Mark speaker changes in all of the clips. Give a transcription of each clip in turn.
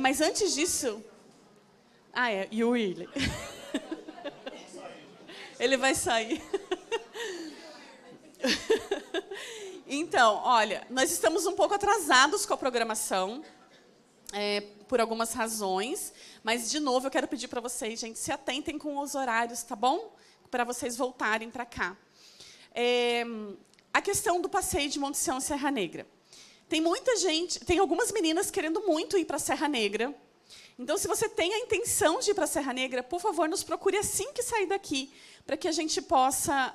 Speaker 1: Mas antes disso... e o Willy. Ele vai sair. Então, olha, nós estamos um pouco atrasados com a programação, por algumas razões, mas, de novo, eu quero pedir para vocês, gente, se atentem com os horários, tá bom? Para vocês voltarem para cá. A questão do passeio de Monte Sião e Serra Negra. Tem muita gente, tem algumas meninas querendo muito ir para a Serra Negra. Então, se você tem a intenção de ir para a Serra Negra, por favor, nos procure assim que sair daqui, para que a gente possa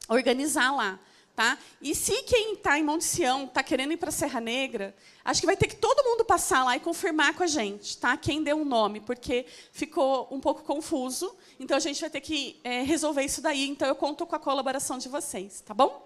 Speaker 1: organizar lá. Tá? E se quem está em Monte Sião está querendo ir para a Serra Negra, acho que vai ter que todo mundo passar lá e confirmar com a gente, tá? Quem deu um nome, porque ficou um pouco confuso. Então, a gente vai ter que resolver isso daí. Então, eu conto com a colaboração de vocês, tá bom?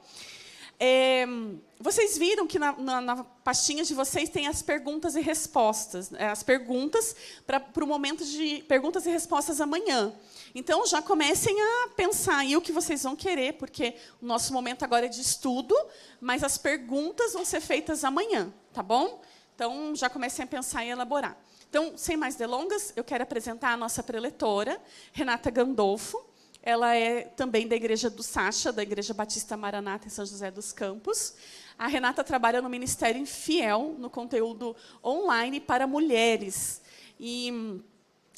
Speaker 1: Vocês viram que na pastinha de vocês tem as perguntas e respostas, as perguntas para o momento de perguntas e respostas amanhã. Então, já comecem a pensar aí o que vocês vão querer, porque o nosso momento agora é de estudo, mas as perguntas vão ser feitas amanhã, tá bom? Então, já comecem a pensar e elaborar. Então, sem mais delongas, eu quero apresentar a nossa preletora, Renata Gandolfo. Ela é também da Igreja do Sacha, da Igreja Batista Maranata, em São José dos Campos. A Renata trabalha no Ministério Infiel, no conteúdo online para mulheres. E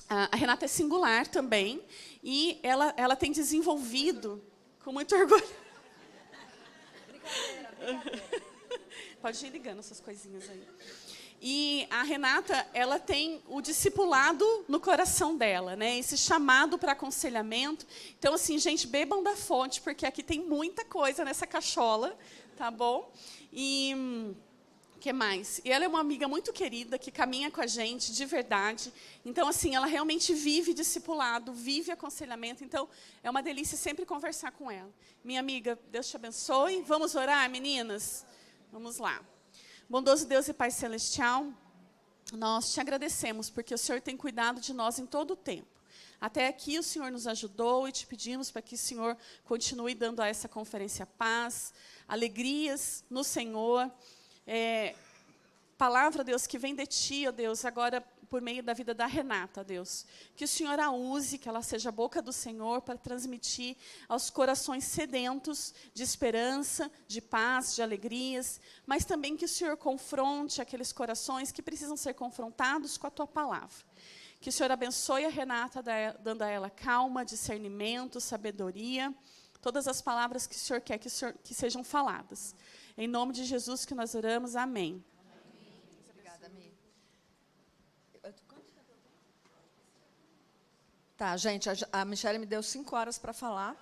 Speaker 1: a Renata é singular também, e ela tem desenvolvido, com muito orgulho... Pode ir ligando essas coisinhas aí. E a Renata, ela tem o discipulado no coração dela, né? Esse chamado para aconselhamento. Então, assim, gente, bebam da fonte, porque aqui tem muita coisa nessa cachola, tá bom? E o que mais? E ela é uma amiga muito querida, que caminha com a gente, de verdade. Então, assim, ela realmente vive discipulado, vive aconselhamento. Então, é uma delícia sempre conversar com ela. Minha amiga, Deus te abençoe. Vamos orar, meninas? Vamos lá. Bondoso Deus e Pai Celestial, nós te agradecemos, porque o Senhor tem cuidado de nós em todo o tempo. Até aqui o Senhor nos ajudou e te pedimos para que o Senhor continue dando a essa conferência paz, alegrias no Senhor. Palavra, Deus, que vem de Ti, ó Deus, agora por meio da vida da Renata, Deus. Que o Senhor a use, que ela seja a boca do Senhor para transmitir aos corações sedentos de esperança, de paz, de alegrias, mas também que o Senhor confronte aqueles corações que precisam ser confrontados com a Tua palavra. Que o Senhor abençoe a Renata, dando a ela calma, discernimento, sabedoria, todas as palavras que o Senhor quer que sejam faladas. Em nome de Jesus que nós oramos, amém.
Speaker 2: Tá, gente, a Michele me deu 5 horas para falar.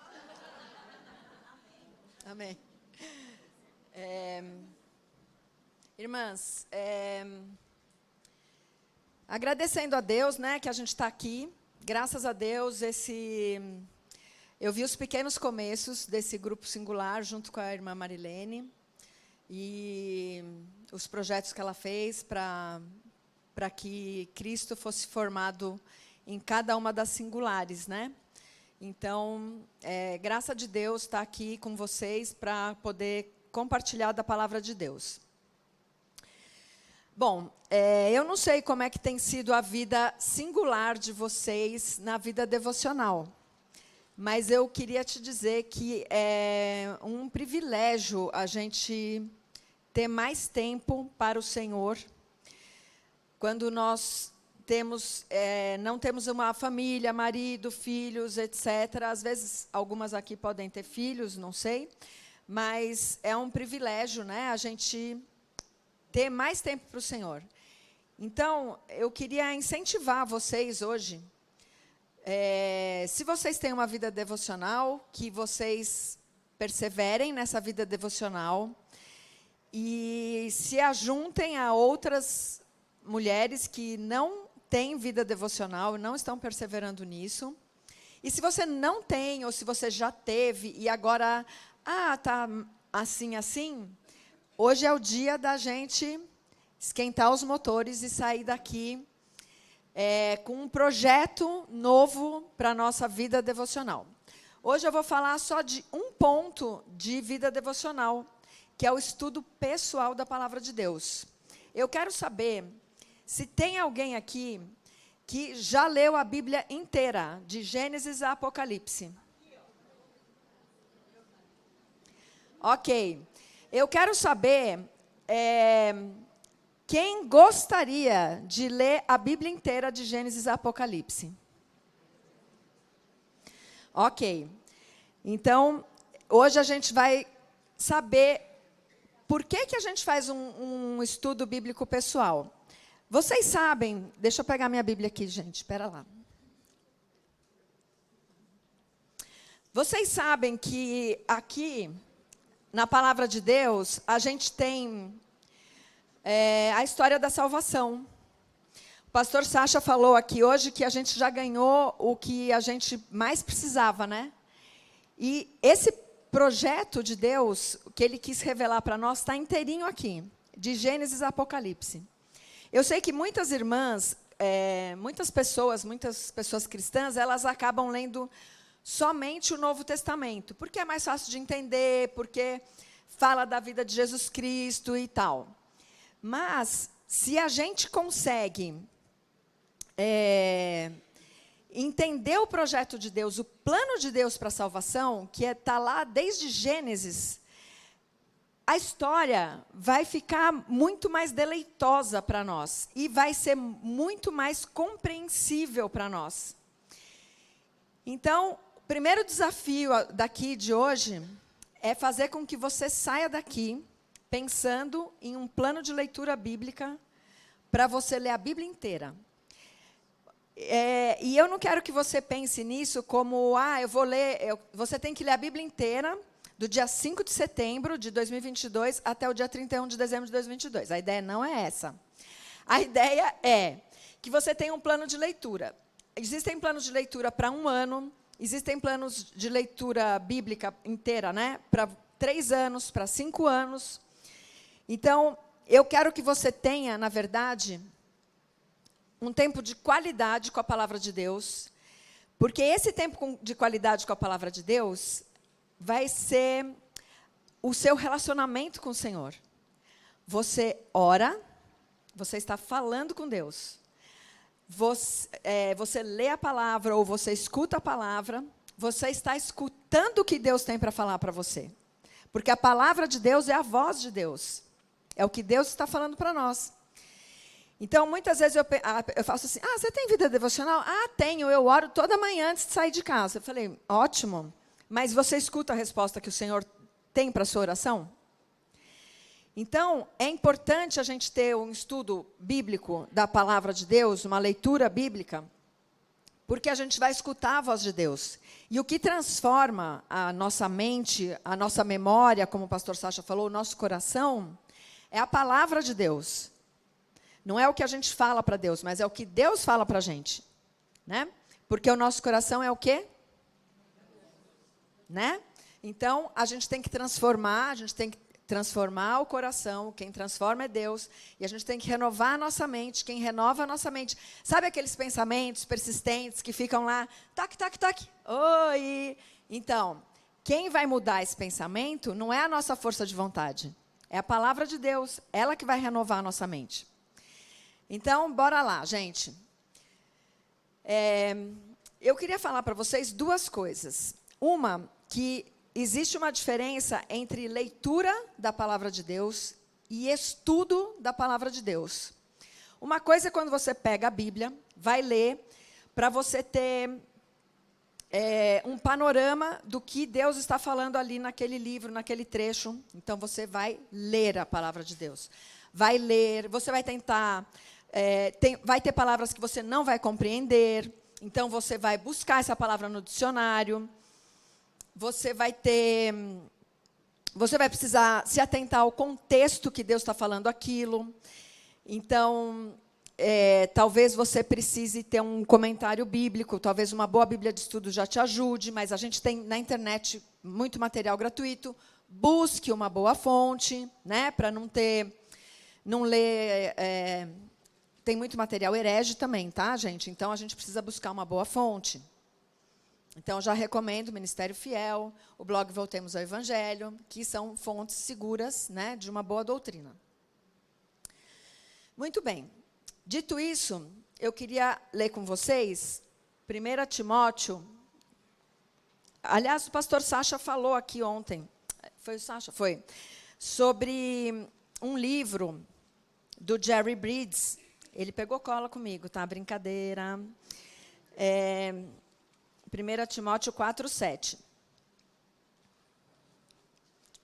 Speaker 2: Amém. Irmãs, agradecendo a Deus, né, que a gente está aqui. Graças a Deus, eu vi os pequenos começos desse grupo singular, junto com a irmã Marilene, e os projetos que ela fez para que Cristo fosse formado em cada uma das singulares, né? Então, graça de Deus estar aqui com vocês para poder compartilhar da palavra de Deus. Bom, eu não sei como é que tem sido a vida singular de vocês na vida devocional, mas eu queria te dizer que é um privilégio a gente ter mais tempo para o Senhor, quando nós não temos uma família, marido, filhos, etc. Às vezes, algumas aqui podem ter filhos, não sei, mas é um privilégio, né, a gente ter mais tempo para o Senhor. Então, eu queria incentivar vocês hoje, se vocês têm uma vida devocional, que vocês perseverem nessa vida devocional e se ajuntem a outras mulheres que não têm vida devocional, não estão perseverando nisso. E se você não tem, ou se você já teve, e agora, está assim, hoje é o dia da gente esquentar os motores e sair daqui com um projeto novo para a nossa vida devocional. Hoje eu vou falar só de um ponto de vida devocional, que é o estudo pessoal da Palavra de Deus. Eu quero saber se tem alguém aqui que já leu a Bíblia inteira, de Gênesis a Apocalipse. Ok. Eu quero saber quem gostaria de ler a Bíblia inteira de Gênesis a Apocalipse. Ok. Então, hoje a gente vai saber por que a gente faz um estudo bíblico pessoal. Vocês sabem, deixa eu pegar minha Bíblia aqui, gente, espera lá. Vocês sabem que aqui, na Palavra de Deus, a gente tem a história da salvação. O pastor Sacha falou aqui hoje que a gente já ganhou o que a gente mais precisava, né? E esse projeto de Deus, que ele quis revelar para nós, está inteirinho aqui, de Gênesis a Apocalipse. Eu sei que muitas irmãs, muitas pessoas cristãs, elas acabam lendo somente o Novo Testamento, porque é mais fácil de entender, porque fala da vida de Jesus Cristo e tal. Mas, se a gente consegue entender o projeto de Deus, o plano de Deus para a salvação, que está lá desde Gênesis, a história vai ficar muito mais deleitosa para nós e vai ser muito mais compreensível para nós. Então, o primeiro desafio daqui de hoje é fazer com que você saia daqui pensando em um plano de leitura bíblica para você ler a Bíblia inteira. E eu não quero que você pense nisso como, eu vou ler, você tem que ler a Bíblia inteira, do dia 5 de setembro de 2022 até o dia 31 de dezembro de 2022. A ideia não é essa. A ideia é que você tenha um plano de leitura. Existem planos de leitura para 1 ano, existem planos de leitura bíblica inteira, né? Para 3 anos, para 5 anos. Então, eu quero que você tenha, na verdade, um tempo de qualidade com a palavra de Deus, porque esse tempo de qualidade com a palavra de Deus vai ser o seu relacionamento com o Senhor. Você ora, você está falando com Deus. Você lê a palavra ou você escuta a palavra, você está escutando o que Deus tem para falar para você. Porque a palavra de Deus é a voz de Deus. É o que Deus está falando para nós. Então, muitas vezes eu faço assim, você tem vida devocional? Tenho, eu oro toda manhã antes de sair de casa. Eu falei, ótimo, mas você escuta a resposta que o Senhor tem para a sua oração? Então, é importante a gente ter um estudo bíblico da palavra de Deus, uma leitura bíblica, porque a gente vai escutar a voz de Deus. E o que transforma a nossa mente, a nossa memória, como o pastor Sacha falou, o nosso coração, é a palavra de Deus. Não é o que a gente fala para Deus, mas é o que Deus fala para a gente. Né? Porque o nosso coração é o quê? Né? Então, a gente tem que transformar o coração, quem transforma é Deus, e a gente tem que renovar a nossa mente, quem renova a nossa mente. Sabe aqueles pensamentos persistentes que ficam lá, tac, tac, tac, oi. Então, quem vai mudar esse pensamento não é a nossa força de vontade, é a palavra de Deus, ela que vai renovar a nossa mente. Então, bora lá, gente. Eu queria falar para vocês 2 coisas. Uma, que existe uma diferença entre leitura da palavra de Deus e estudo da palavra de Deus. Uma coisa é quando você pega a Bíblia, vai ler, para você ter um panorama do que Deus está falando ali naquele livro, naquele trecho. Então, você vai ler a palavra de Deus. Vai ler, você vai tentar... vai ter palavras que você não vai compreender. Então, você vai buscar essa palavra no dicionário. Você vai precisar se atentar ao contexto que Deus está falando aquilo. Então, talvez você precise ter um comentário bíblico, talvez uma boa Bíblia de estudo já te ajude, mas a gente tem na internet muito material gratuito. Busque uma boa fonte, né, para não ler... tem muito material herege também, tá, gente? Então, a gente precisa buscar uma boa fonte. Então, eu já recomendo o Ministério Fiel, o blog Voltemos ao Evangelho, que são fontes seguras, né, de uma boa doutrina. Muito bem. Dito isso, eu queria ler com vocês 1 Timóteo. Aliás, o pastor Sacha falou aqui ontem. Foi o Sacha? Foi. Sobre um livro do Jerry Bridges. Ele pegou cola comigo, tá? Brincadeira. 1 Timóteo 4:7.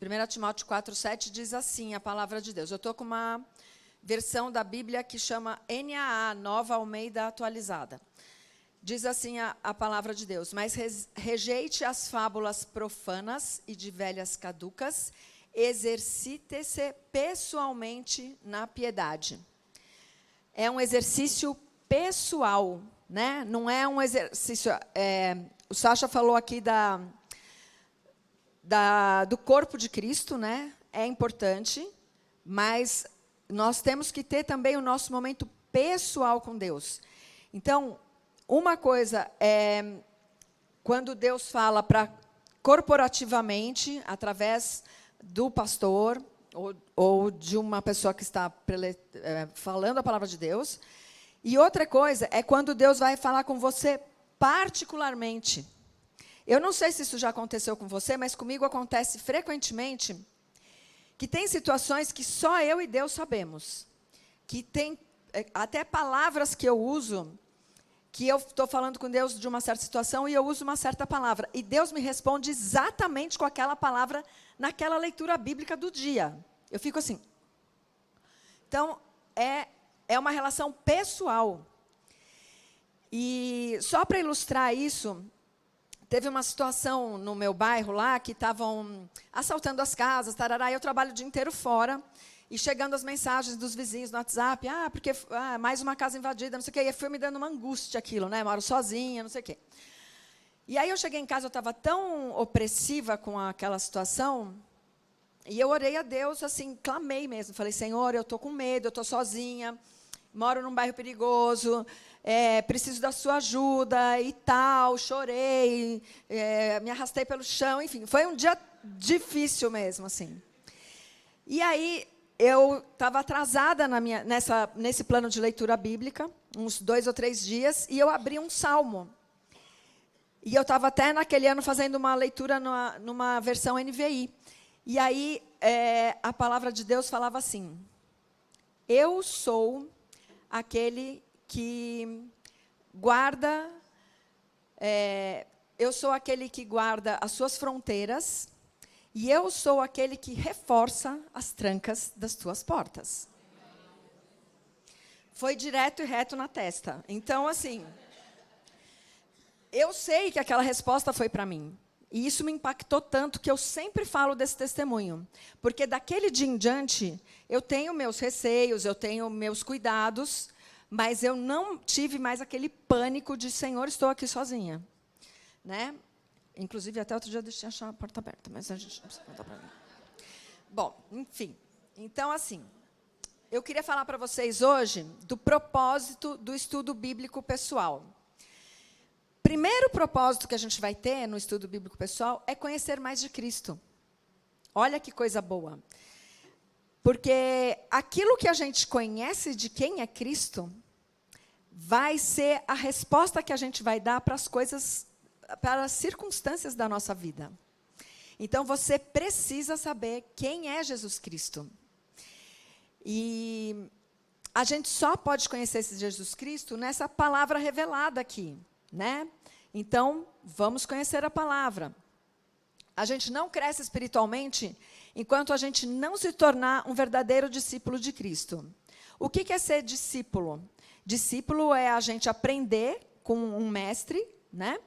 Speaker 2: 1 Timóteo 4:7 diz assim, a palavra de Deus. Eu estou com uma versão da Bíblia que chama NAA, Nova Almeida Atualizada. Diz assim a palavra de Deus: mas rejeite as fábulas profanas e de velhas caducas, exercite-se pessoalmente na piedade. É um exercício pessoal, né? Não é um exercício... o Sacha falou aqui do corpo de Cristo, né? É importante, mas nós temos que ter também o nosso momento pessoal com Deus. Então, uma coisa é quando Deus fala para corporativamente, através do pastor ou de uma pessoa que está falando a palavra de Deus. E outra coisa é quando Deus vai falar com você particularmente. Eu não sei se isso já aconteceu com você, mas comigo acontece frequentemente que tem situações que só eu e Deus sabemos. Que tem até palavras que eu uso, que eu estou falando com Deus de uma certa situação e eu uso uma certa palavra. E Deus me responde exatamente com aquela palavra naquela leitura bíblica do dia. Eu fico assim. Então, é uma relação pessoal. E só para ilustrar isso, teve uma situação no meu bairro lá que estavam assaltando as casas, tarará, eu trabalho o dia inteiro fora, e chegando as mensagens dos vizinhos no WhatsApp, porque mais uma casa invadida, não sei o quê, e foi me dando uma angústia aquilo, né? Moro sozinha, não sei o quê. E aí eu cheguei em casa, eu estava tão opressiva com aquela situação, e eu orei a Deus, assim, clamei mesmo, falei, Senhor, eu estou com medo, eu estou sozinha, moro num bairro perigoso, preciso da sua ajuda e tal, chorei, me arrastei pelo chão, enfim, foi um dia difícil mesmo, assim. E aí, eu estava atrasada nesse plano de leitura bíblica, uns 2 ou 3 dias, e eu abri um salmo. E eu estava até naquele ano fazendo uma leitura numa versão NVI. E aí, a palavra de Deus falava assim, eu sou aquele que guarda, eu sou aquele que guarda as suas fronteiras, e eu sou aquele que reforça as trancas das tuas portas. Foi direto e reto na testa. Então, assim, eu sei que aquela resposta foi para mim. E isso me impactou tanto que eu sempre falo desse testemunho. Porque daquele dia em diante, eu tenho meus receios, eu tenho meus cuidados, mas eu não tive mais aquele pânico de, Senhor, estou aqui sozinha. Né? Inclusive, até outro dia eu deixei a porta aberta, mas a gente não precisa contar para mim. Bom, enfim. Então, assim, eu queria falar para vocês hoje do propósito do estudo bíblico pessoal. Primeiro propósito que a gente vai ter no estudo bíblico pessoal é conhecer mais de Cristo. Olha que coisa boa. Porque aquilo que a gente conhece de quem é Cristo vai ser a resposta que a gente vai dar para as coisas, para as circunstâncias da nossa vida. Então, você precisa saber quem é Jesus Cristo. E a gente só pode conhecer esse Jesus Cristo nessa palavra revelada aqui, né? Então, vamos conhecer a palavra. A gente não cresce espiritualmente enquanto a gente não se tornar um verdadeiro discípulo de Cristo. O que é ser discípulo? Discípulo é a gente aprender com um mestre, né?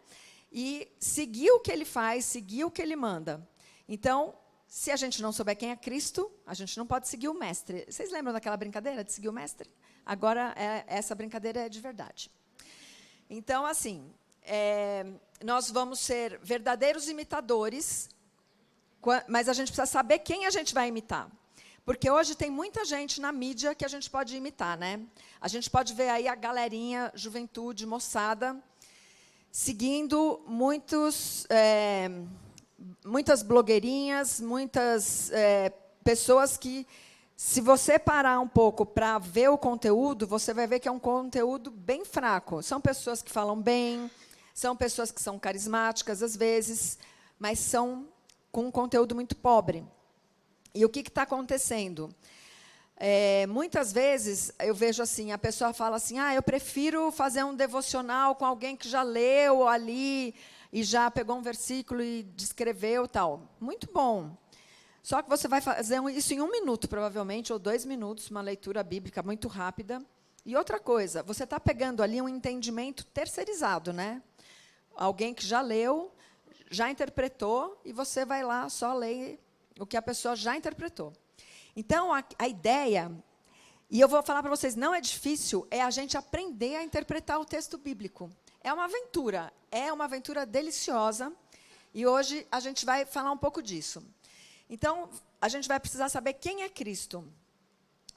Speaker 2: E seguir o que ele faz, seguir o que ele manda. Então, se a gente não souber quem é Cristo, a gente não pode seguir o mestre. Vocês lembram daquela brincadeira de seguir o mestre? Agora, essa brincadeira é de verdade. Então, assim, nós vamos ser verdadeiros imitadores, mas a gente precisa saber quem a gente vai imitar. Porque hoje tem muita gente na mídia que a gente pode imitar, né? A gente pode ver aí a galerinha, juventude, moçada, seguindo muitas blogueirinhas, muitas pessoas que Se você parar um pouco para ver o conteúdo, você vai ver que é um conteúdo bem fraco. São pessoas que falam bem, são pessoas que são carismáticas, às vezes, mas são com um conteúdo muito pobre. E o que está acontecendo? Muitas vezes, eu vejo assim, a pessoa fala assim, eu prefiro fazer um devocional com alguém que já leu ali e já pegou um versículo e descreveu tal. Muito bom. Só que você vai fazer isso em 1 minuto, provavelmente, ou 2 minutos, uma leitura bíblica muito rápida. E outra coisa, você está pegando ali um entendimento terceirizado, né? Alguém que já leu, já interpretou, e você vai lá só ler o que a pessoa já interpretou. Então, a ideia, e eu vou falar para vocês, não é difícil, é a gente aprender a interpretar o texto bíblico. É uma aventura deliciosa, e hoje a gente vai falar um pouco disso. Então, a gente vai precisar saber quem é Cristo.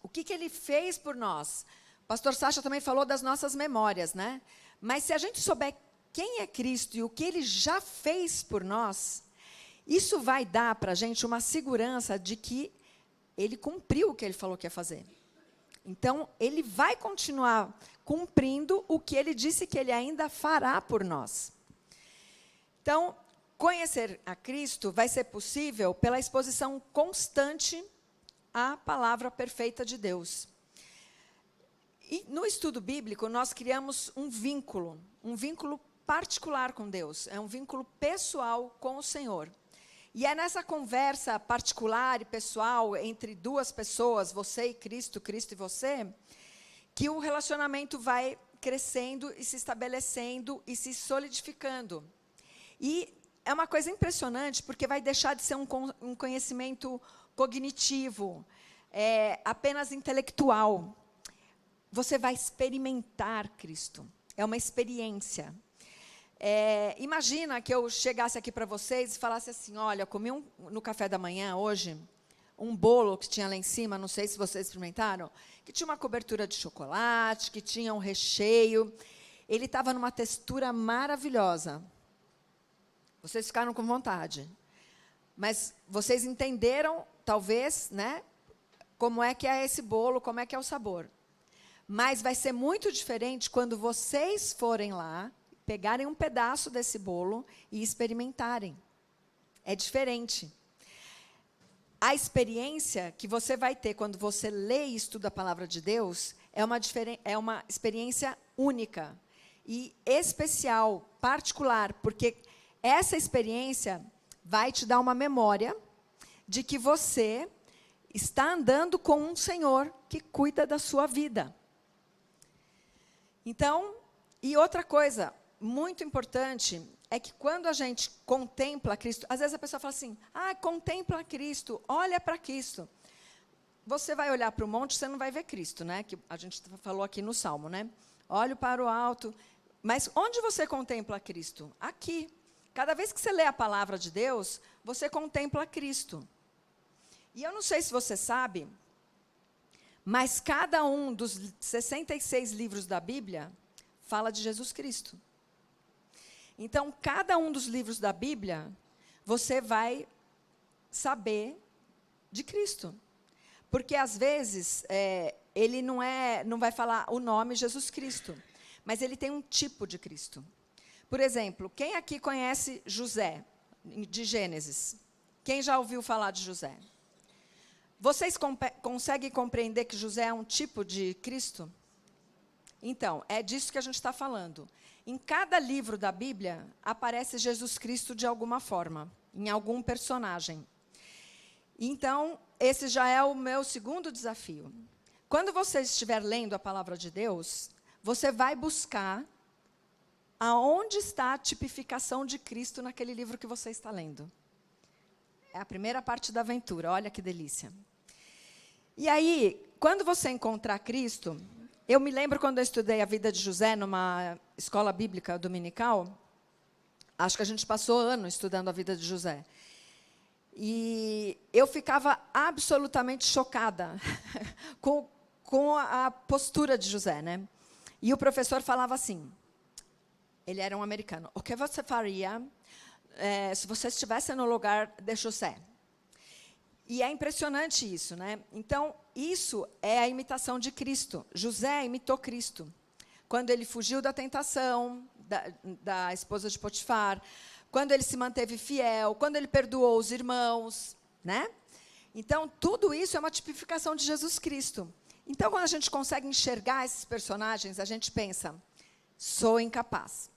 Speaker 2: O que ele fez por nós. O pastor Sacha também falou das nossas memórias, né? Mas se a gente souber quem é Cristo e o que ele já fez por nós, isso vai dar para a gente uma segurança de que ele cumpriu o que ele falou que ia fazer. Então, ele vai continuar cumprindo o que ele disse que ele ainda fará por nós. Então, conhecer a Cristo vai ser possível pela exposição constante à palavra perfeita de Deus. E no estudo bíblico, nós criamos um vínculo particular com Deus, é um vínculo pessoal com o Senhor. E é nessa conversa particular e pessoal entre duas pessoas, você e Cristo, Cristo e você, que o relacionamento vai crescendo e se estabelecendo e se solidificando. E é uma coisa impressionante, porque vai deixar de ser um conhecimento cognitivo, apenas intelectual. Você vai experimentar Cristo. É uma experiência. Imagina que eu chegasse aqui para vocês e falasse assim, olha, eu comi no café da manhã hoje, um bolo que tinha lá em cima, não sei se vocês experimentaram, que tinha uma cobertura de chocolate, que tinha um recheio. Ele estava numa textura maravilhosa. Vocês ficaram com vontade. Mas vocês entenderam, talvez, né, como é que é esse bolo, como é que é o sabor. Mas vai ser muito diferente quando vocês forem lá, pegarem um pedaço desse bolo e experimentarem. É diferente. A experiência que você vai ter quando você lê e estuda a palavra de Deus é uma experiência única e especial, particular, porque essa experiência vai te dar uma memória de que você está andando com um Senhor que cuida da sua vida. Então, e outra coisa muito importante é que quando a gente contempla Cristo, às vezes a pessoa fala assim, contempla Cristo, olha para Cristo. Você vai olhar para o monte, você não vai ver Cristo, né? Que a gente falou aqui no Salmo, né? Olho para o alto. Mas onde você contempla Cristo? Aqui. Cada vez que você lê a palavra de Deus, você contempla Cristo. E eu não sei se você sabe, mas cada um dos 66 livros da Bíblia fala de Jesus Cristo. Então, cada um dos livros da Bíblia, você vai saber de Cristo. Porque, às vezes, ele não vai falar o nome Jesus Cristo, mas ele tem um tipo de Cristo. Por exemplo, quem aqui conhece José, de Gênesis? Quem já ouviu falar de José? Vocês conseguem compreender que José é um tipo de Cristo? Então, é disso que a gente está falando. Em cada livro da Bíblia, aparece Jesus Cristo de alguma forma, em algum personagem. Então, esse já é o meu segundo desafio. Quando você estiver lendo a palavra de Deus, você vai buscar aonde está a tipificação de Cristo naquele livro que você está lendo. É a primeira parte da aventura, olha que delícia. E aí, quando você encontrar Cristo, eu me lembro quando eu estudei a vida de José numa escola bíblica dominical, acho que a gente passou anos estudando a vida de José. E eu ficava absolutamente chocada com a postura de José, né? E o professor falava assim, ele era um americano, o que você faria se você estivesse no lugar de José? E é impressionante isso, né? Então, isso é a imitação de Cristo. José imitou Cristo. Quando ele fugiu da tentação da esposa de Potifar, quando ele se manteve fiel, quando ele perdoou os irmãos, né? Então, tudo isso é uma tipificação de Jesus Cristo. Então, quando a gente consegue enxergar esses personagens, a gente pensa, sou incapaz.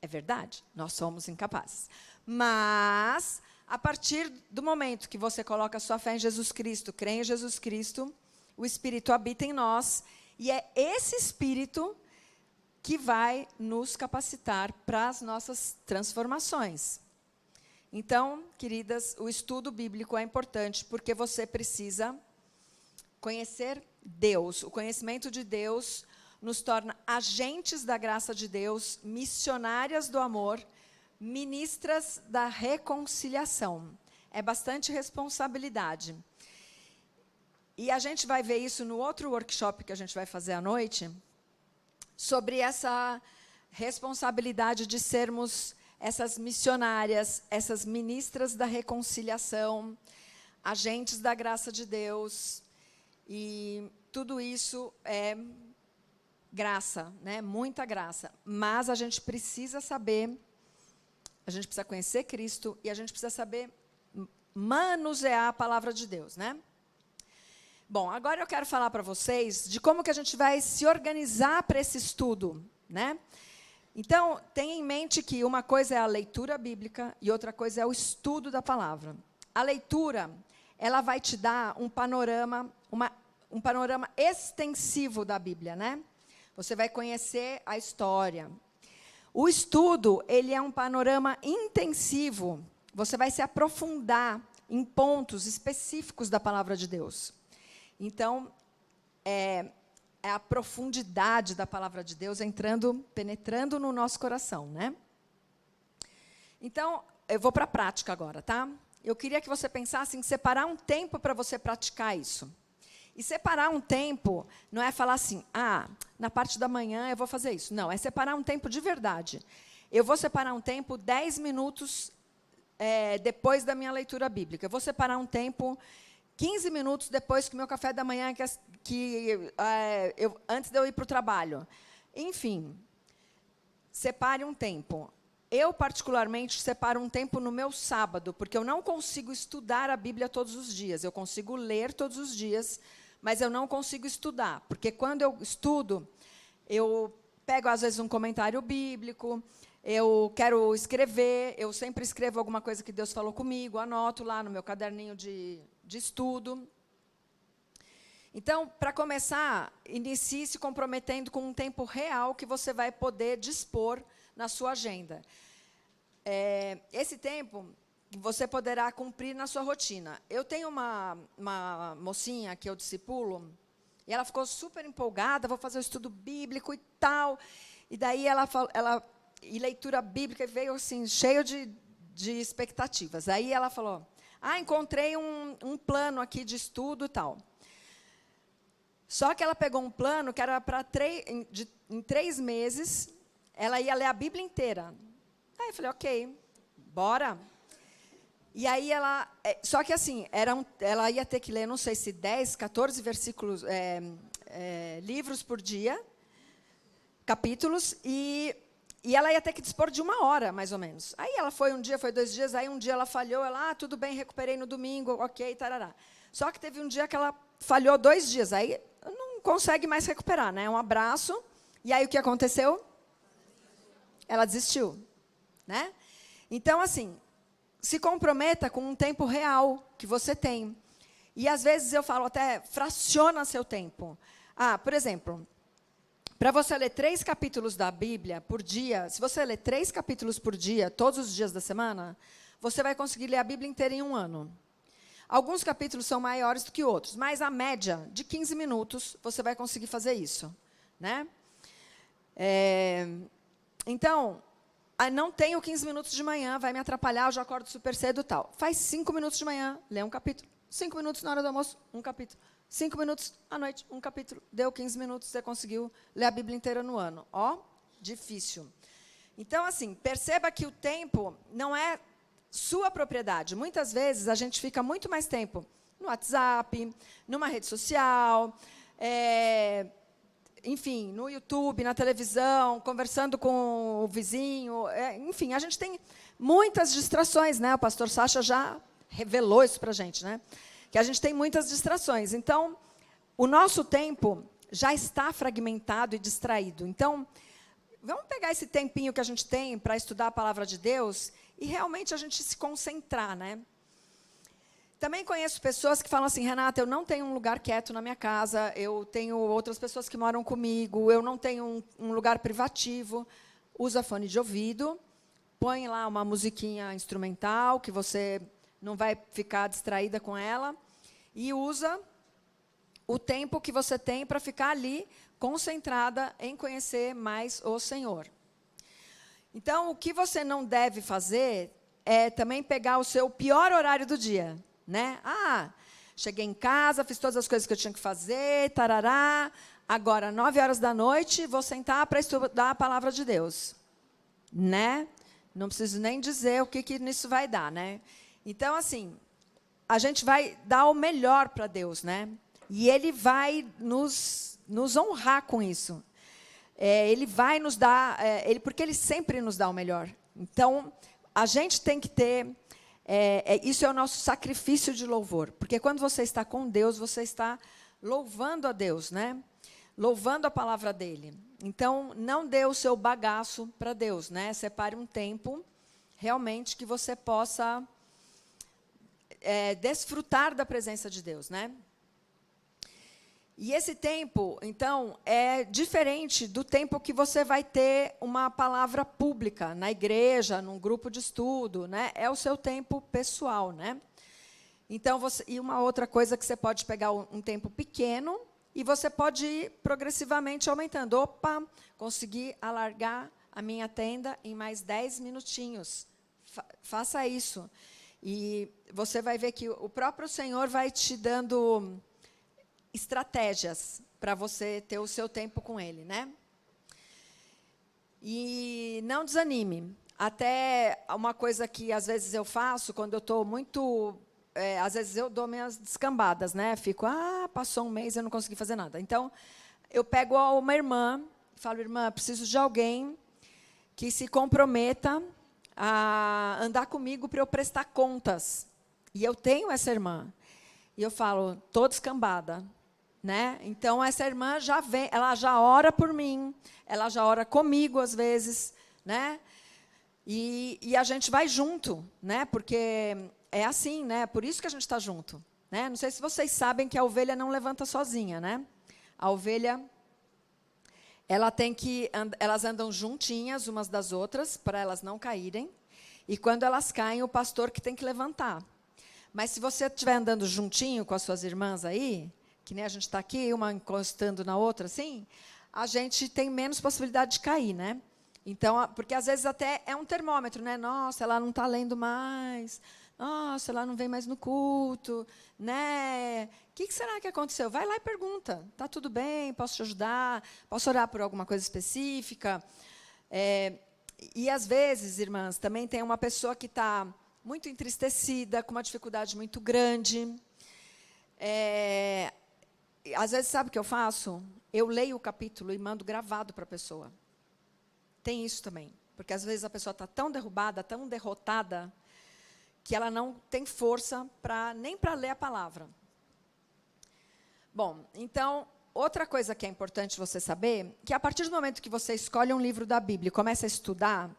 Speaker 2: É verdade, nós somos incapazes. Mas, a partir do momento que você coloca a sua fé em Jesus Cristo, crê em Jesus Cristo, o Espírito habita em nós, e é esse Espírito que vai nos capacitar para as nossas transformações. Então, queridas, o estudo bíblico é importante porque você precisa conhecer Deus. O conhecimento de Deus nos torna agentes da graça de Deus, missionárias do amor, ministras da reconciliação. É bastante responsabilidade. E a gente vai ver isso no outro workshop que a gente vai fazer à noite, sobre essa responsabilidade de sermos essas missionárias, essas ministras da reconciliação, agentes da graça de Deus. E tudo isso é graça, né? Muita graça. Mas a gente precisa saber, a gente precisa conhecer Cristo e a gente precisa saber manusear a palavra de Deus, né? Bom, agora eu quero falar para vocês de como que a gente vai se organizar para esse estudo, né? Então, tenha em mente que uma coisa é a leitura bíblica e outra coisa é o estudo da palavra. A leitura, ela vai te dar um panorama extensivo da Bíblia, né? Você vai conhecer a história. O estudo, ele é um panorama intensivo. Você vai se aprofundar em pontos específicos da palavra de Deus. Então, é a profundidade da palavra de Deus penetrando no nosso coração, né? Então, eu vou para a prática agora, tá? Eu queria que você pensasse em separar um tempo para você praticar isso. E separar um tempo não é falar assim, na parte da manhã eu vou fazer isso. Não, é separar um tempo de verdade. Eu vou separar um tempo 10 minutos depois da minha leitura bíblica. Eu vou separar um tempo 15 minutos depois que o meu café da manhã, antes de eu ir para o trabalho. Enfim, separe um tempo. Eu, particularmente, separo um tempo no meu sábado, porque eu não consigo estudar a Bíblia todos os dias. Eu consigo ler todos os dias, mas eu não consigo estudar. Porque quando eu estudo, eu pego, às vezes, um comentário bíblico, eu quero escrever, eu sempre escrevo alguma coisa que Deus falou comigo, anoto lá no meu caderninho de estudo. Então, para começar, inicie se comprometendo com um tempo real que você vai poder dispor na sua agenda. Esse tempo você poderá cumprir na sua rotina. Eu tenho uma mocinha que eu discipulo, e ela ficou super empolgada, vou fazer o estudo bíblico e tal. E daí e leitura bíblica, veio assim, cheio de expectativas. Aí ela falou, encontrei um plano aqui de estudo e tal. Só que ela pegou um plano que era para em 3 meses, ela ia ler a Bíblia inteira. Aí eu falei, ok, bora. E aí só que assim, ela ia ter que ler, não sei se 10, 14 versículos, livros por dia, capítulos, e ela ia ter que dispor de 1 hora, mais ou menos. Aí ela foi um dia, foi 2 dias, aí um dia ela falhou, tudo bem, recuperei no domingo, ok, tarará. Só que teve um dia que ela falhou 2 dias, aí não consegue mais recuperar, né? Um abraço, e aí o que aconteceu? Ela desistiu, né? Então, assim, se comprometa com um tempo real que você tem. E, às vezes, eu falo até, fraciona seu tempo. Por exemplo, para você ler 3 capítulos da Bíblia por dia, se você ler 3 capítulos por dia, todos os dias da semana, você vai conseguir ler a Bíblia inteira em 1 ano. Alguns capítulos são maiores do que outros, mas a média de 15 minutos você vai conseguir fazer isso, né? Então, não tenho 15 minutos de manhã, vai me atrapalhar, eu já acordo super cedo e tal. Faz 5 minutos de manhã, lê um capítulo. 5 minutos na hora do almoço, um capítulo. 5 minutos à noite, um capítulo. Deu 15 minutos, você conseguiu ler a Bíblia inteira no ano. Difícil. Então, assim, perceba que o tempo não é sua propriedade. Muitas vezes, a gente fica muito mais tempo no WhatsApp, numa rede social, enfim, no YouTube, na televisão, conversando com o vizinho. Enfim, a gente tem muitas distrações, né? O pastor Sacha já revelou isso para a gente, né? Que a gente tem muitas distrações. Então, o nosso tempo já está fragmentado e distraído. Então, vamos pegar esse tempinho que a gente tem para estudar a palavra de Deus e realmente a gente se concentrar, né? Também conheço pessoas que falam assim, Renata, eu não tenho um lugar quieto na minha casa, eu tenho outras pessoas que moram comigo, eu não tenho um lugar privativo. Usa fone de ouvido, põe lá uma musiquinha instrumental, que você não vai ficar distraída com ela, e usa o tempo que você tem para ficar ali, concentrada em conhecer mais o Senhor. Então, o que você não deve fazer é também pegar o seu pior horário do dia. Né? Cheguei em casa, fiz todas as coisas que eu tinha que fazer, tarará, agora, 9h, vou sentar para estudar a palavra de Deus. Né? Não preciso nem dizer o que nisso vai dar. Né? Então, assim, a gente vai dar o melhor para Deus, né? E Ele vai nos honrar com isso. Ele vai nos dar, porque Ele sempre nos dá o melhor. Então, a gente tem que ter... isso é o nosso sacrifício de louvor, porque quando você está com Deus, você está louvando a Deus, né? Louvando a palavra dele. Então, não dê o seu bagaço para Deus, né? Separe um tempo, realmente, que você possa desfrutar da presença de Deus, né? E esse tempo, então, é diferente do tempo que você vai ter uma palavra pública na igreja, num grupo de estudo, né? É o seu tempo pessoal, né? Então, e uma outra coisa que você pode pegar um tempo pequeno e você pode ir progressivamente aumentando. Opa, consegui alargar a minha tenda em mais 10 minutinhos. Faça isso. E você vai ver que o próprio Senhor vai te dando estratégias para você ter o seu tempo com Ele, né? E não desanime. Até uma coisa que, às vezes, eu faço, quando eu estou muito... às vezes, eu dou minhas descambadas, né? Fico, passou um mês e eu não consegui fazer nada. Então, eu pego uma irmã e falo, irmã, preciso de alguém que se comprometa a andar comigo para eu prestar contas. E eu tenho essa irmã. E eu falo, estou descambada. Né? Então, essa irmã já vem, ela já ora por mim, ela já ora comigo, às vezes, né? E a gente vai junto, né? Porque é assim, né? Por isso que a gente está junto. Né? Não sei se vocês sabem que a ovelha não levanta sozinha, né? A ovelha, elas andam juntinhas umas das outras, para elas não caírem, e quando elas caem, o pastor que tem que levantar. Mas se você estiver andando juntinho com as suas irmãs aí, que nem a gente está aqui, uma encostando na outra, assim, a gente tem menos possibilidade de cair, né? Então, porque às vezes até é um termômetro, né? Nossa, ela não está lendo mais. Nossa, ela não vem mais no culto, né? O que será que aconteceu? Vai lá e pergunta. Está tudo bem? Posso te ajudar? Posso orar por alguma coisa específica? E às vezes, irmãs, também tem uma pessoa que está muito entristecida, com uma dificuldade muito grande. Às vezes, sabe o que eu faço? Eu leio o capítulo e mando gravado para a pessoa. Tem isso também. Porque, às vezes, a pessoa está tão derrubada, tão derrotada, que ela não tem força nem para ler a palavra. Bom, então, outra coisa que é importante você saber, que a partir do momento que você escolhe um livro da Bíblia e começa a estudar,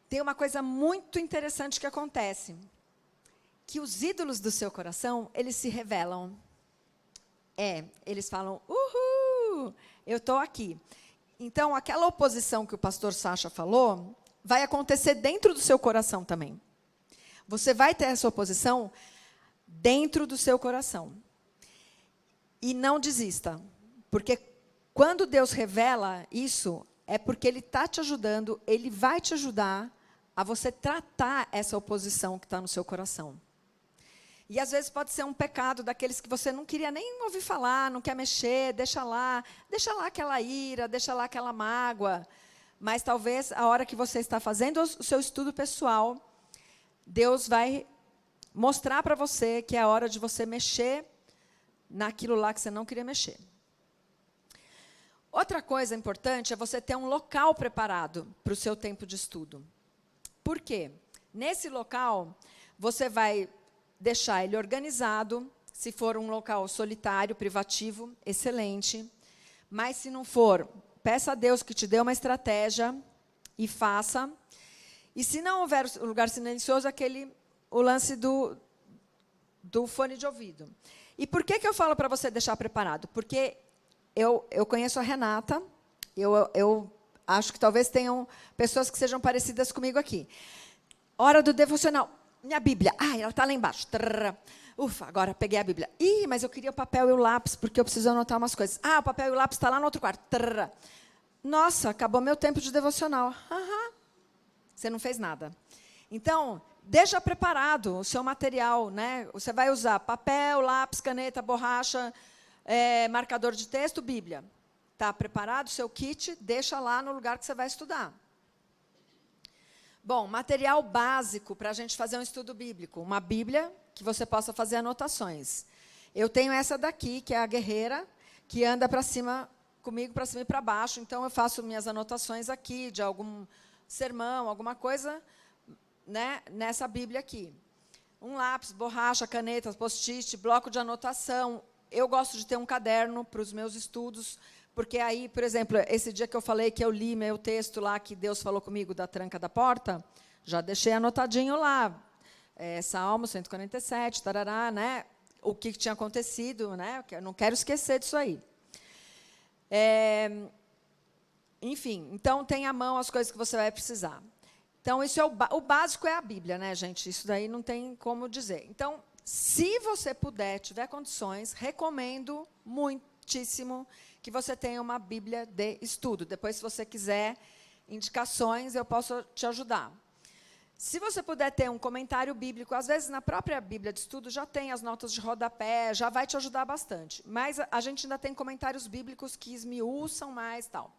Speaker 2: tem uma coisa muito interessante que acontece. Que os ídolos do seu coração, eles se revelam. Eles falam, uhul, eu estou aqui. Então, aquela oposição que o pastor Sacha falou, vai acontecer dentro do seu coração também. Você vai ter essa oposição dentro do seu coração. E não desista. Porque quando Deus revela isso, é porque Ele está te ajudando, Ele vai te ajudar a você tratar essa oposição que está no seu coração. E, às vezes, pode ser um pecado daqueles que você não queria nem ouvir falar, não quer mexer, deixa lá aquela ira, deixa lá aquela mágoa. Mas, talvez, a hora que você está fazendo o seu estudo pessoal, Deus vai mostrar para você que é a hora de você mexer naquilo lá que você não queria mexer. Outra coisa importante é você ter um local preparado para o seu tempo de estudo. Por quê? Nesse local, você vai deixar ele organizado. Se for um local solitário, privativo, excelente. Mas, se não for, peça a Deus que te dê uma estratégia e faça. E, se não houver um lugar silencioso, o lance do fone de ouvido. E por que eu falo para você deixar preparado? Porque eu conheço a Renata, eu acho que talvez tenham pessoas que sejam parecidas comigo aqui. Hora do devocional. Minha Bíblia. Ela está lá embaixo. Trrr. Ufa, agora peguei a Bíblia. Mas eu queria o papel e o lápis, porque eu preciso anotar umas coisas. O papel e o lápis está lá no outro quarto. Trrr. Nossa, acabou meu tempo de devocional. Você não fez nada. Então, deixa preparado o seu material, né? Você vai usar papel, lápis, caneta, borracha, marcador de texto, Bíblia. Está preparado o seu kit? Deixa lá no lugar que você vai estudar. Bom, material básico para a gente fazer um estudo bíblico. Uma Bíblia que você possa fazer anotações. Eu tenho essa daqui, que é a guerreira, que anda para cima comigo, para cima e para baixo. Então, eu faço minhas anotações aqui, de algum sermão, alguma coisa, né, nessa Bíblia aqui. Um lápis, borracha, caneta, post-it, bloco de anotação. Eu gosto de ter um caderno para os meus estudos, porque aí, por exemplo, esse dia que eu falei que eu li meu texto lá, que Deus falou comigo da tranca da porta, já deixei anotadinho lá. Salmo 147, tarará, né? O que tinha acontecido, né? Eu não quero esquecer disso aí. Enfim, então, tenha à mão as coisas que você vai precisar. Então, isso é o básico é a Bíblia, né, gente? Isso daí não tem como dizer. Então, se você puder, tiver condições, recomendo muitíssimo que você tenha uma Bíblia de estudo. Depois, se você quiser indicações, eu posso te ajudar. Se você puder ter um comentário bíblico, às vezes na própria Bíblia de estudo já tem as notas de rodapé, já vai te ajudar bastante. Mas a gente ainda tem comentários bíblicos que esmiuçam mais, tal.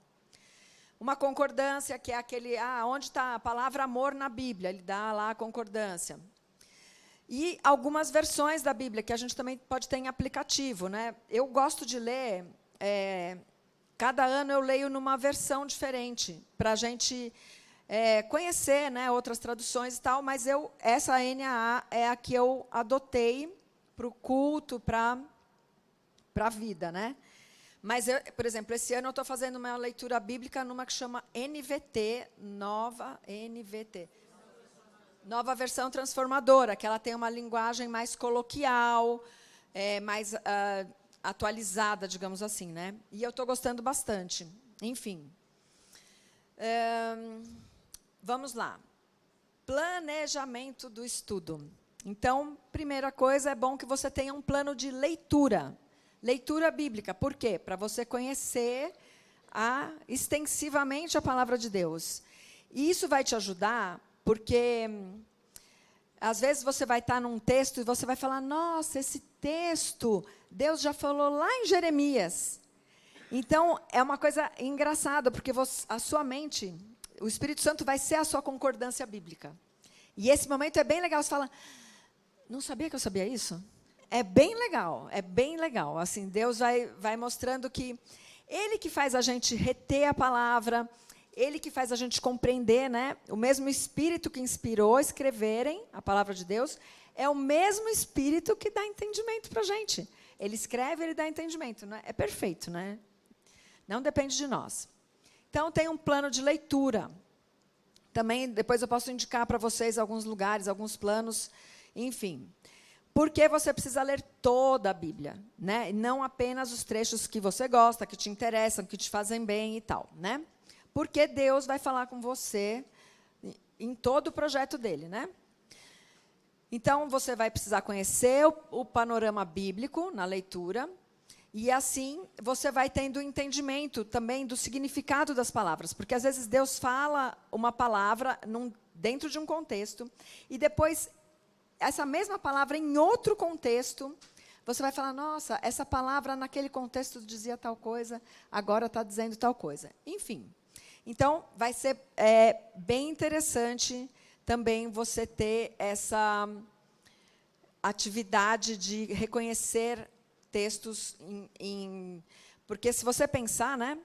Speaker 2: Uma concordância, que é aquele, onde está a palavra amor na Bíblia? Ele dá lá a concordância. E algumas versões da Bíblia, que a gente também pode ter em aplicativo, né? Eu gosto de ler, cada ano eu leio numa versão diferente, para a gente conhecer, né, outras traduções e tal, mas essa NAA é a que eu adotei para o culto, para a vida, né? Mas, por exemplo, esse ano eu estou fazendo uma leitura bíblica numa que chama NVT, Nova Versão Transformadora, que ela tem uma linguagem mais coloquial, mais atualizada, digamos assim, né? E eu estou gostando bastante. Enfim. Vamos lá. Planejamento do estudo. Então, primeira coisa, é bom que você tenha um plano de leitura. Leitura bíblica. Por quê? Para você conhecer extensivamente a palavra de Deus. E isso vai te ajudar, porque às vezes você vai estar num texto e você vai falar, nossa, esse texto, Deus já falou lá em Jeremias. Então, é uma coisa engraçada, porque a sua mente, o Espírito Santo vai ser a sua concordância bíblica. E esse momento é bem legal. Você fala, não sabia que eu sabia isso? É bem legal, é bem legal. Assim, Deus vai mostrando que Ele que faz a gente reter a palavra, Ele que faz a gente compreender, né? O mesmo Espírito que inspirou a escreverem a palavra de Deus, é o mesmo Espírito que dá entendimento para a gente. Ele escreve, Ele dá entendimento. Né? É perfeito, né? Não depende de nós. Então, tem um plano de leitura. Também, depois eu posso indicar para vocês alguns lugares, alguns planos, enfim. Porque você precisa ler toda a Bíblia, né? E não apenas os trechos que você gosta, que te interessam, que te fazem bem e tal, né? Porque Deus vai falar com você em todo o projeto dele, né? Então, você vai precisar conhecer o panorama bíblico na leitura, e assim você vai tendo entendimento também do significado das palavras, porque às vezes Deus fala uma palavra dentro de um contexto, e depois essa mesma palavra em outro contexto, você vai falar, nossa, essa palavra naquele contexto dizia tal coisa, agora está dizendo tal coisa. Enfim, então vai ser bem interessante também você ter atividade de reconhecer textos porque se você pensar, né,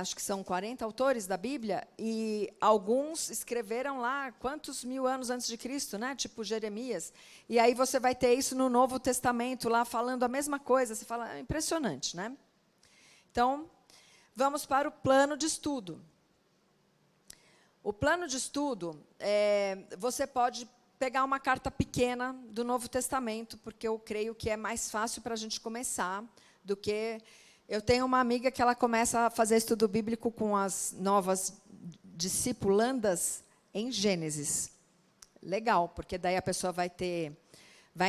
Speaker 2: acho que são 40 autores da Bíblia, e alguns escreveram lá quantos mil anos antes de Cristo, né, tipo Jeremias. E aí você vai ter isso no Novo Testamento, lá falando a mesma coisa. Você fala, é impressionante, né? Então, vamos para o plano de estudo. O plano de estudo, você pode pegar uma carta pequena do Novo Testamento, porque eu creio que é mais fácil para a gente começar do que... Eu tenho uma amiga que ela começa a fazer estudo bíblico com as novas discipulandas em Gênesis. Legal, porque daí a pessoa vai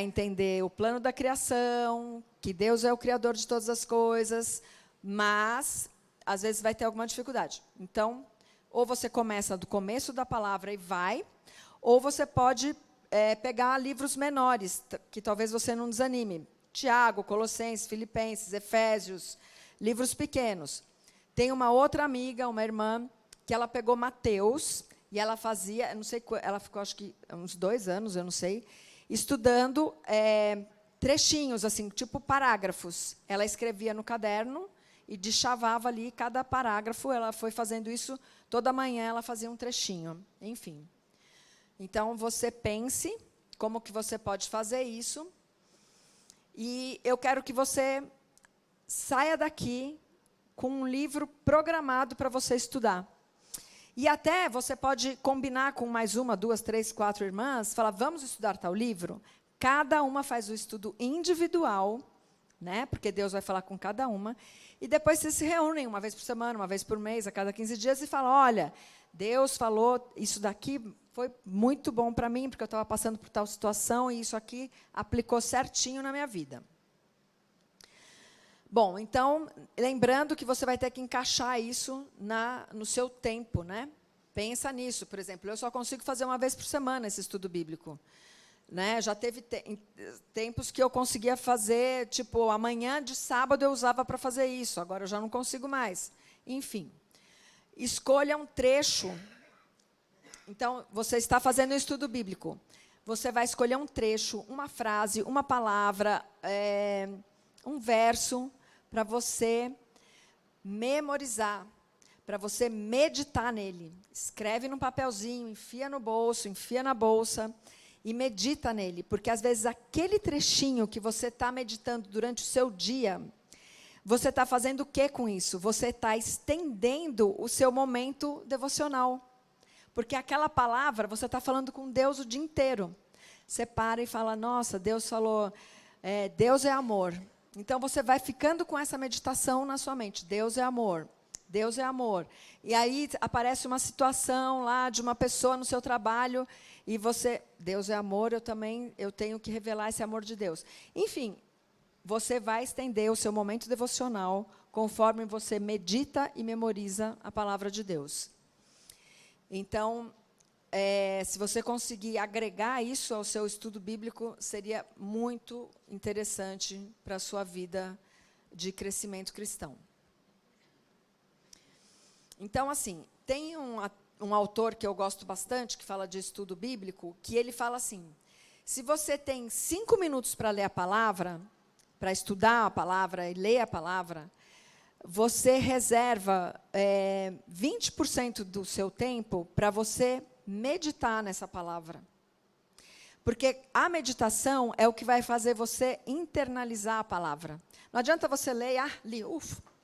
Speaker 2: entender o plano da criação, que Deus é o criador de todas as coisas, mas às vezes vai ter alguma dificuldade. Então, ou você começa do começo da palavra e vai, ou você pode pegar livros menores, que talvez você não desanime. Tiago, Colossenses, Filipenses, Efésios, livros pequenos. Tem uma outra amiga, uma irmã, que ela pegou Mateus, e ela fazia, não sei, ela ficou acho que uns 2 anos, eu não sei, estudando trechinhos, assim, tipo parágrafos. Ela escrevia no caderno e deschavava ali cada parágrafo. Ela foi fazendo isso toda manhã, ela fazia um trechinho. Enfim. Então, você pense como que você pode fazer isso. E eu quero que você saia daqui com um livro programado para você estudar. E até você pode combinar com mais 1, 2, 3, 4 irmãs, falar, vamos estudar tal livro? Cada uma faz o estudo individual, né? Porque Deus vai falar com cada uma. E depois vocês se reúnem uma vez por semana, uma vez por mês, a cada 15 dias, e falam, olha, Deus falou isso daqui, foi muito bom para mim, porque eu estava passando por tal situação, e isso aqui aplicou certinho na minha vida. Bom, então, lembrando que você vai ter que encaixar isso no seu tempo, né? Pensa nisso. Por exemplo, eu só consigo fazer uma vez por semana esse estudo bíblico. Né? Já teve tempos que eu conseguia fazer, tipo, amanhã de sábado eu usava para fazer isso, agora eu já não consigo mais. Enfim, escolha um trecho. Então, você está fazendo um estudo bíblico. Você vai escolher um trecho, uma frase, uma palavra, um verso, para você memorizar, para você meditar nele. Escreve num papelzinho, enfia no bolso, enfia na bolsa e medita nele. Porque, às vezes, aquele trechinho que você está meditando durante o seu dia, você está fazendo o que com isso? Você está estendendo o seu momento devocional. Porque aquela palavra, você está falando com Deus o dia inteiro. Você para e fala, nossa, Deus falou, Deus é amor. Então, você vai ficando com essa meditação na sua mente. Deus é amor. Deus é amor. E aí aparece uma situação lá de uma pessoa no seu trabalho e você, Deus é amor, eu tenho que revelar esse amor de Deus. Enfim, você vai estender o seu momento devocional conforme você medita e memoriza a palavra de Deus. Então, se você conseguir agregar isso ao seu estudo bíblico, seria muito interessante para a sua vida de crescimento cristão. Então, assim, tem um autor que eu gosto bastante, que fala de estudo bíblico, que ele fala assim, se você tem 5 minutos para ler a palavra, para estudar a palavra e ler a palavra, você reserva 20% do seu tempo para você meditar nessa palavra. Porque a meditação é o que vai fazer você internalizar a palavra. Não adianta você ler, li,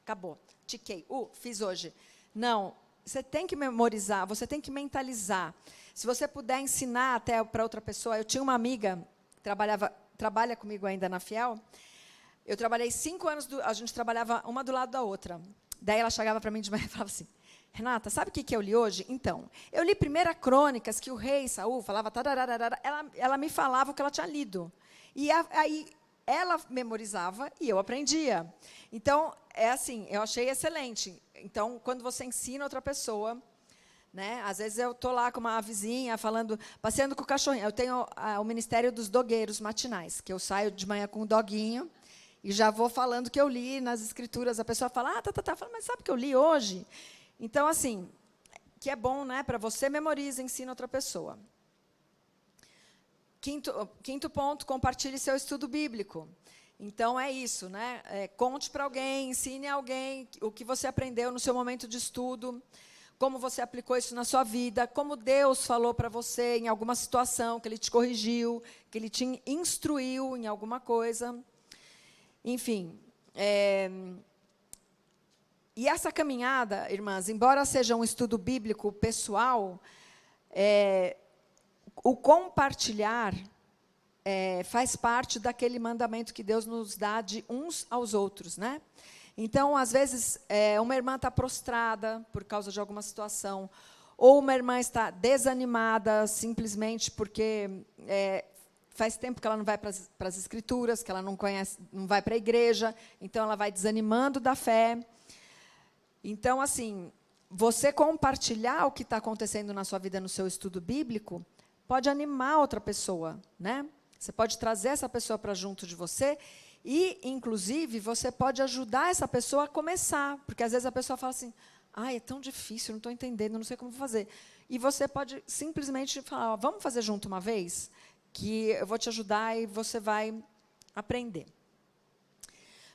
Speaker 2: acabou, tiquei, fiz hoje. Não, você tem que memorizar, você tem que mentalizar. Se você puder ensinar até para outra pessoa, eu tinha uma amiga, trabalha comigo ainda na Fiel, eu trabalhei 5 anos, a gente trabalhava uma do lado da outra. Daí ela chegava para mim de manhã e falava assim, Renata, sabe o que eu li hoje? Então, eu li 1 Crônicas, que o rei Saul falava, ela me falava o que ela tinha lido. E aí ela memorizava e eu aprendia. Então, assim, eu achei excelente. Então, quando você ensina outra pessoa, né, às vezes eu estou lá com uma vizinha, passeando com o cachorrinho. Eu tenho o Ministério dos Dogueiros Matinais, que eu saio de manhã com o doguinho e já vou falando o que eu li nas escrituras. A pessoa fala, fala, mas sabe o que eu li hoje? Então, assim, que é bom, né, para você memoriza e ensina outra pessoa. Quinto ponto, compartilhe seu estudo bíblico. Então, é isso, né? Conte para alguém, ensine a alguém o que você aprendeu no seu momento de estudo, como você aplicou isso na sua vida, como Deus falou para você em alguma situação, que Ele te corrigiu, que Ele te instruiu em alguma coisa. Enfim. E essa caminhada, irmãs, embora seja um estudo bíblico pessoal, o compartilhar faz parte daquele mandamento que Deus nos dá de uns aos outros, né? Então, às vezes, uma irmã está prostrada por causa de alguma situação, ou uma irmã está desanimada simplesmente porque faz tempo que ela não vai para as Escrituras, que ela não conhece, não vai para a igreja, então ela vai desanimando da fé. Então, assim, você compartilhar o que está acontecendo na sua vida, no seu estudo bíblico, pode animar outra pessoa, né? Você pode trazer essa pessoa para junto de você e, inclusive, você pode ajudar essa pessoa a começar, porque às vezes a pessoa fala assim, é tão difícil, não estou entendendo, não sei como fazer. E você pode simplesmente falar, vamos fazer junto uma vez, que eu vou te ajudar e você vai aprender.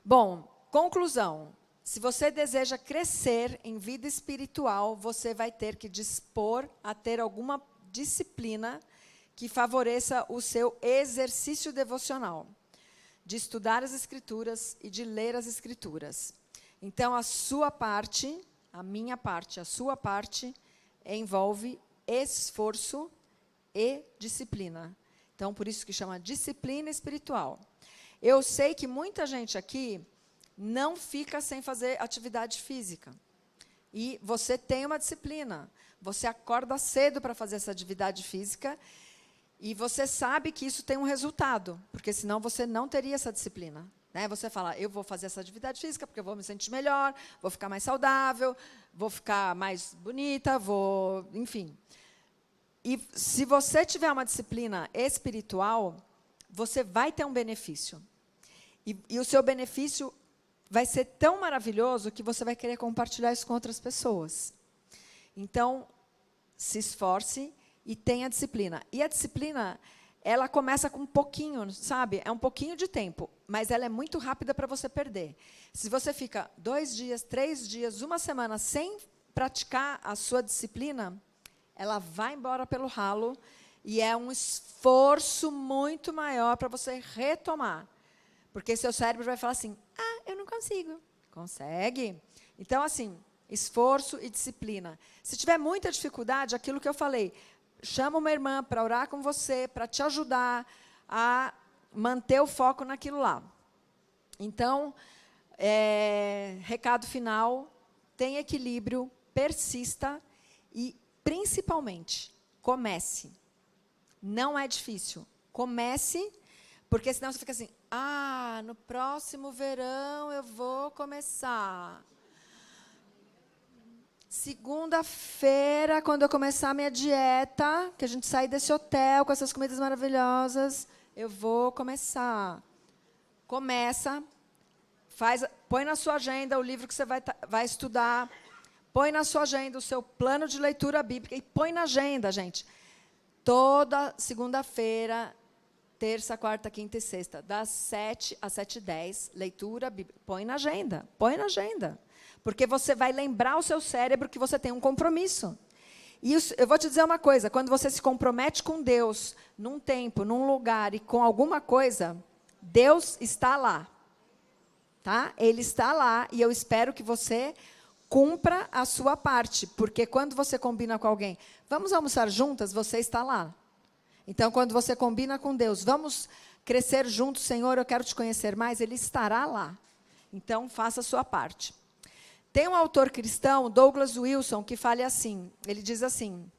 Speaker 2: Bom, conclusão. Se você deseja crescer em vida espiritual, você vai ter que dispor a ter alguma disciplina que favoreça o seu exercício devocional, de estudar as Escrituras e de ler as Escrituras. Então, a sua parte, a minha parte, a sua parte, envolve esforço e disciplina. Então, por isso que chama disciplina espiritual. Eu sei que muita gente aqui não fica sem fazer atividade física. E você tem uma disciplina. Você acorda cedo para fazer essa atividade física e você sabe que isso tem um resultado, porque senão você não teria essa disciplina. Né? Você fala, eu vou fazer essa atividade física porque eu vou me sentir melhor, vou ficar mais saudável, vou ficar mais bonita, enfim. E se você tiver uma disciplina espiritual, você vai ter um benefício. E o seu benefício vai ser tão maravilhoso que você vai querer compartilhar isso com outras pessoas. Então, se esforce e tenha disciplina. E a disciplina, ela começa com um pouquinho, sabe? É um pouquinho de tempo, mas ela é muito rápida para você perder. Se você fica 2 dias, 3 dias, 1 semana sem praticar a sua disciplina, ela vai embora pelo ralo e é um esforço muito maior para você retomar. Porque seu cérebro vai falar assim, eu não consigo. Consegue. Então, assim, esforço e disciplina. Se tiver muita dificuldade, aquilo que eu falei, chama uma irmã para orar com você, para te ajudar a manter o foco naquilo lá. Então, recado final, tenha equilíbrio, persista e, principalmente, comece. Não é difícil. Comece, porque senão você fica assim, no próximo verão eu vou começar. Segunda-feira, quando eu começar a minha dieta, que a gente sair desse hotel com essas comidas maravilhosas, eu vou começar. Começa, põe na sua agenda o livro que você vai estudar, põe na sua agenda o seu plano de leitura bíblica e põe na agenda, gente. Toda segunda-feira, terça, quarta, quinta e sexta, das 7 às 7h10, leitura bíblica. Põe na agenda, põe na agenda. Porque você vai lembrar o seu cérebro que você tem um compromisso. E isso, eu vou te dizer uma coisa, quando você se compromete com Deus, num tempo, num lugar e com alguma coisa, Deus está lá. Tá? Ele está lá e eu espero que você cumpra a sua parte. Porque quando você combina com alguém, vamos almoçar juntas, você está lá. Então, quando você combina com Deus, vamos crescer juntos, Senhor, eu quero te conhecer mais, Ele estará lá. Então, faça a sua parte. Tem um autor cristão, Douglas Wilson, que fala assim, ele diz assim,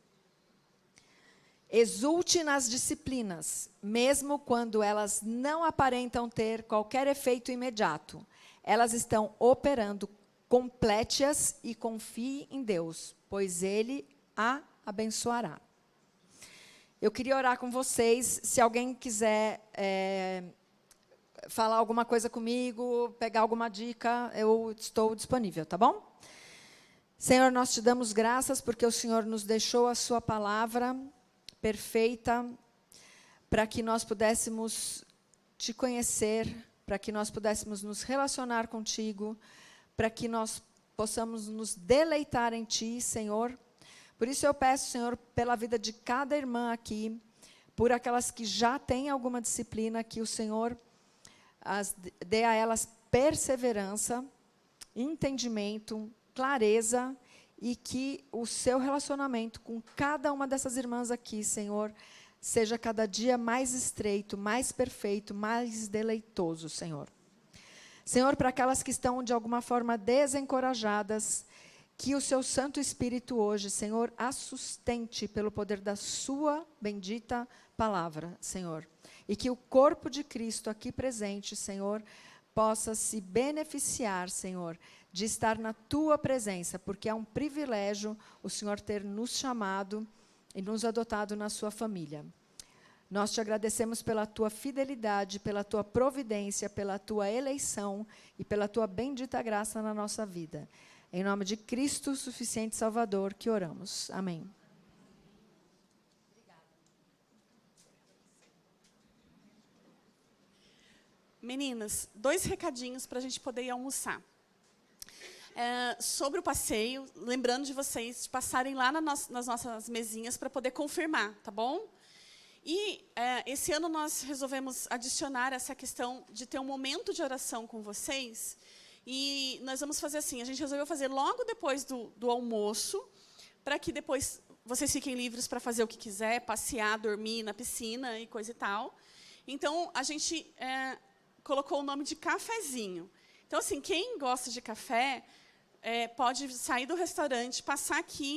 Speaker 2: exulte nas disciplinas, mesmo quando elas não aparentam ter qualquer efeito imediato. Elas estão operando, complete-as e confie em Deus, pois Ele a abençoará. Eu queria orar com vocês, se alguém quiser falar alguma coisa comigo, pegar alguma dica, eu estou disponível, tá bom? Senhor, nós te damos graças porque o Senhor nos deixou a sua palavra perfeita para que nós pudéssemos te conhecer, para que nós pudéssemos nos relacionar contigo, para que nós possamos nos deleitar em ti, Senhor. Por isso eu peço, Senhor, pela vida de cada irmã aqui, por aquelas que já têm alguma disciplina, que o Senhor dê a elas perseverança, entendimento, clareza, e que o seu relacionamento com cada uma dessas irmãs aqui, Senhor, seja cada dia mais estreito, mais perfeito, mais deleitoso, Senhor. Senhor, para aquelas que estão de alguma forma desencorajadas, que o seu Santo Espírito hoje, Senhor, as sustente pelo poder da sua bendita palavra, Senhor. E que o corpo de Cristo aqui presente, Senhor, possa se beneficiar, Senhor, de estar na tua presença, porque é um privilégio o Senhor ter nos chamado e nos adotado na sua família. Nós te agradecemos pela tua fidelidade, pela tua providência, pela tua eleição e pela tua bendita graça na nossa vida. Em nome de Cristo, suficiente Salvador, que oramos. Amém.
Speaker 1: Meninas, 2 recadinhos para a gente poder ir almoçar. Sobre o passeio, lembrando de vocês passarem lá nas nossas mesinhas para poder confirmar, tá bom? E esse ano nós resolvemos adicionar essa questão de ter um momento de oração com vocês. E nós vamos fazer assim, a gente resolveu fazer logo depois do almoço, para que depois vocês fiquem livres para fazer o que quiser, passear, dormir na piscina e coisa e tal. Então, a gente colocou o nome de cafezinho. Então, assim, quem gosta de café, pode sair do restaurante, passar aqui